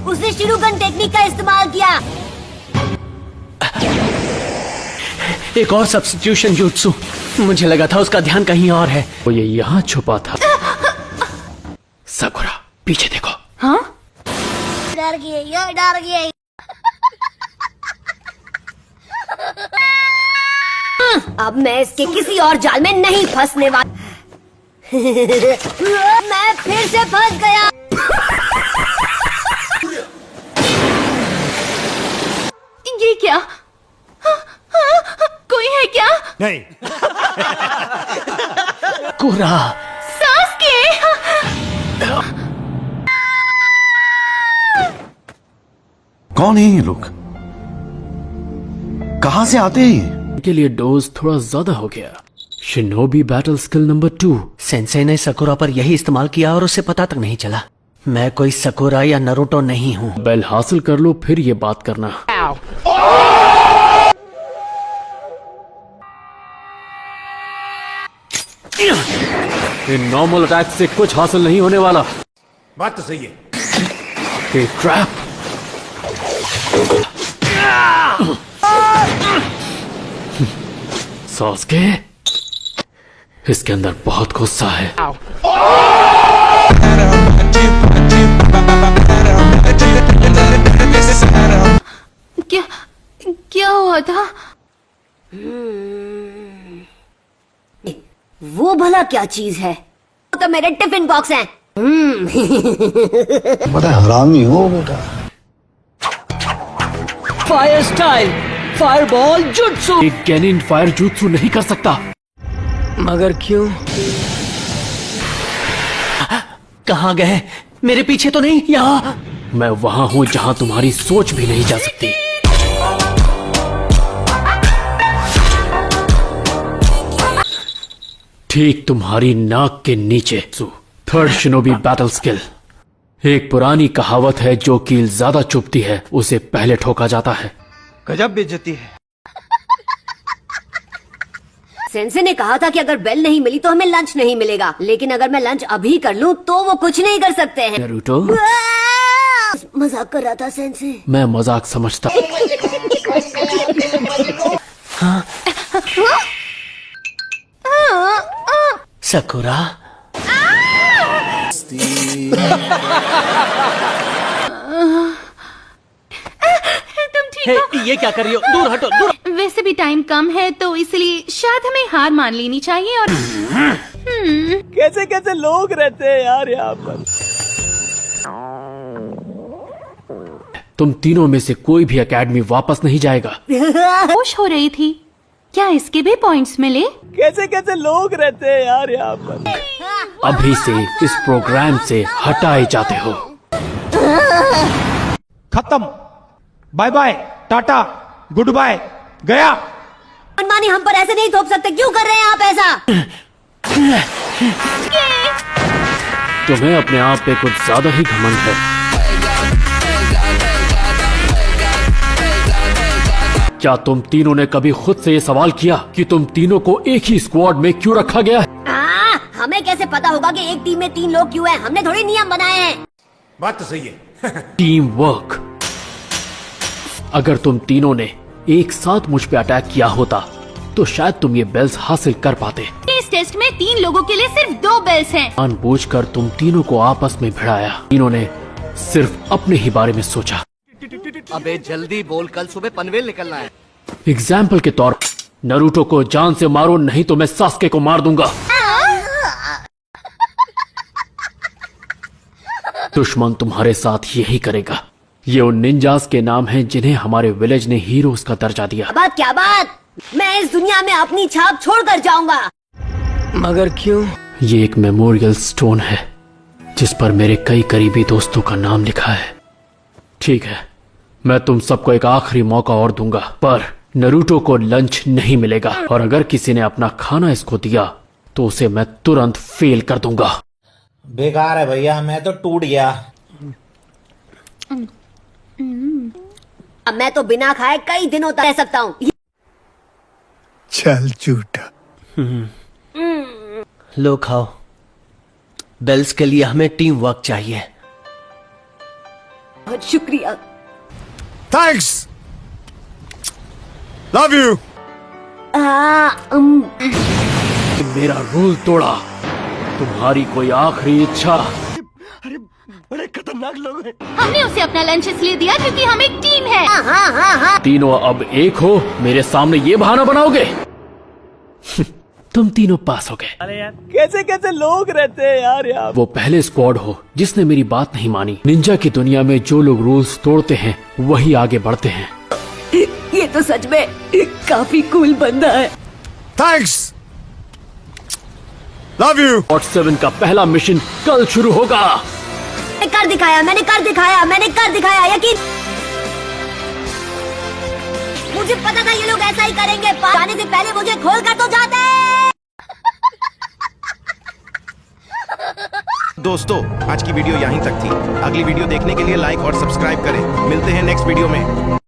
उसने शिरुगन टेक्निक का इस्तेमाल किया। एक और सब्स्टिट्यूशन jutsu। मुझे लगा था उसका ध्यान कहीं और है। वो ये यहाँ छुपा था। साकुरा, पीछे देखो। हाँ? डर गई। अब मैं इसके किसी और जाल में नहीं फंसने वाला। मैं फिर से फंस गया। ये क्या? कोई है क्या? नहीं। कुरा, सास्के! कौन है ये लोग? कहां से आते हैं ये? के लिए डोज थोड़ा ज्यादा हो गया। Shinobi battle skill number 2। Sensei ने सकुरा पर यही इस्तेमाल किया और उसे पता तक नहीं चला। मैं कोई सकुरा या नरूटो नहीं हूँ। बेल हासिल कर लो फिर ये बात करना। इन नॉर्मल अटैक से कुछ हासिल नहीं होने वाला। बात तो सही है। एक ट्रैप। सास्के, इसके अंदर बहुत गुस्सा है। क्या हुआ था? वो भला क्या चीज है? वो तो मेरे टिफिन बॉक्स हैं। बड़ा हरामी हो बेटा। Fire style, fireball jutsu. एक गेनिन फायर जुत्सु नहीं कर सकता। मगर क्यों? कहाँ गए? मेरे पीछे तो नहीं, यहाँ। मैं वहां हूँ जहाँ तुम्हारी सोच भी नहीं जा सकती। ठीक तुम्हारी नाक के नीचे। Third shinobi battle skill. एक पुरानी कहावत है, जो कील ज्यादा चुभती है उसे पहले ठोका जाता है। गजब बेइज्जती है। सेंसे ने कहा था कि अगर बेल नहीं मिली तो हमें लंच नहीं मिलेगा, लेकिन अगर मैं लंच अभी कर लूं तो वो कुछ नहीं कर सकते हैं। नरूटो, मजाक कर रहा था सेंसे। मैं मजाक समझता। हाँ? सकुरा, तुम ठीक हो? ये क्या कर रही हो? दूर हटो, दूर। वैसे भी टाइम कम है तो इसलिए शायद हमें हार मान लेनी चाहिए। और कैसे कैसे लोग रहते हैं यार यहाँ पर। तुम तीनों में से कोई भी एकेडमी वापस नहीं जाएगा। खुश हो रही थी। क्या इसके भी पॉइंट्स मिले? कैसे कैसे लोग रहते हैं यार यहाँ पर। अभी से इस प्रोग्राम से हटाए जाते हो। खत्म। Bye bye, tata, goodbye, गया। मनमानी हम पर ऐसे नहीं थोप सकते। क्यों कर रहे हैं आप ऐसा? तुम्हें अपने आप पे कुछ ज्यादा ही घमंड है। क्या तुम तीनों ने कभी खुद से ये सवाल किया कि तुम तीनों को एक ही स्क्वाड में क्यों रखा गया है? हमें कैसे पता होगा कि एक टीम में 3 लोग क्यों हैं? हमने थोड़ी नियम बनाए हैं। बात तो सही है। Team work. अगर तुम तीनों ने एक साथ मुझ पे अटैक किया होता तो शायद तुम ये बेल्स हासिल कर पाते। इस टेस्ट में 3 लोगों के लिए सिर्फ 2 बेल्स हैं। जानबूझकर तुम तीनों को आपस में भिड़ाया। तीनों ने सिर्फ अपने ही बारे में सोचा। अबे जल्दी बोल, कल सुबह पनवेल निकलना है। एग्जाम्पल के तौर पर नरूटो को जान से मारो, नहीं तो मैं सास्के को मार दूंगा। दुश्मन तुम्हारे साथ यही करेगा। ये उन निंजास के नाम हैं जिन्हें हमारे विलेज ने हीरोज का दर्जा दिया। बात क्या बात? मैं इस दुनिया में अपनी छाप छोड़कर जाऊंगा। मगर क्यों? ये एक मेमोरियल स्टोन है जिस पर मेरे कई करीबी दोस्तों का नाम लिखा है। ठीक है, मैं तुम सबको एक आखिरी मौका और दूंगा, पर नरूटो को लंच नहीं मिलेगा। और अगर किसी ने अपना खाना इसको दिया तो उसे मैं तुरंत फेल कर दूंगा। बेकार है भैया, मैं तो टूट गया। अब मैं तो बिना खाए कई दिनों तक रह सकता हूँ। चल झूठा। लो खाओ। बेल्स के लिए हमें टीम वर्क चाहिए। बहुत शुक्रिया। Thanks, love you. मेरा रूल तोड़ा, तुम्हारी कोई आखिरी इच्छा? हमने उसे अपना लंच इसलिए दिया क्योंकि हम एक टीम है। तीनों अब एक हो, मेरे सामने ये बहाना बनाओगे? तुम तीनों पास हो गए। कैसे कैसे लोग रहते हैं यार यहाँ। वो पहले स्क्वाड हो जिसने मेरी बात नहीं मानी। निंजा की दुनिया में जो लोग रूल्स तोड़ते हैं वही आगे बढ़ते हैं। ये तो सच में काफी कूल बंदा है। Thanks, love you. स्क्वाड 7 का पहला मिशन कल शुरू होगा। मैंने कर दिखाया, यकीन। मुझे पता था ये लोग ऐसा ही करेंगे। जाने से पहले मुझे खोल कर तो जाते। दोस्तों, आज की वीडियो यहीं तक थी। अगली वीडियो देखने के लिए लाइक और सब्सक्राइब करें। मिलते हैं नेक्स्ट वीडियो में।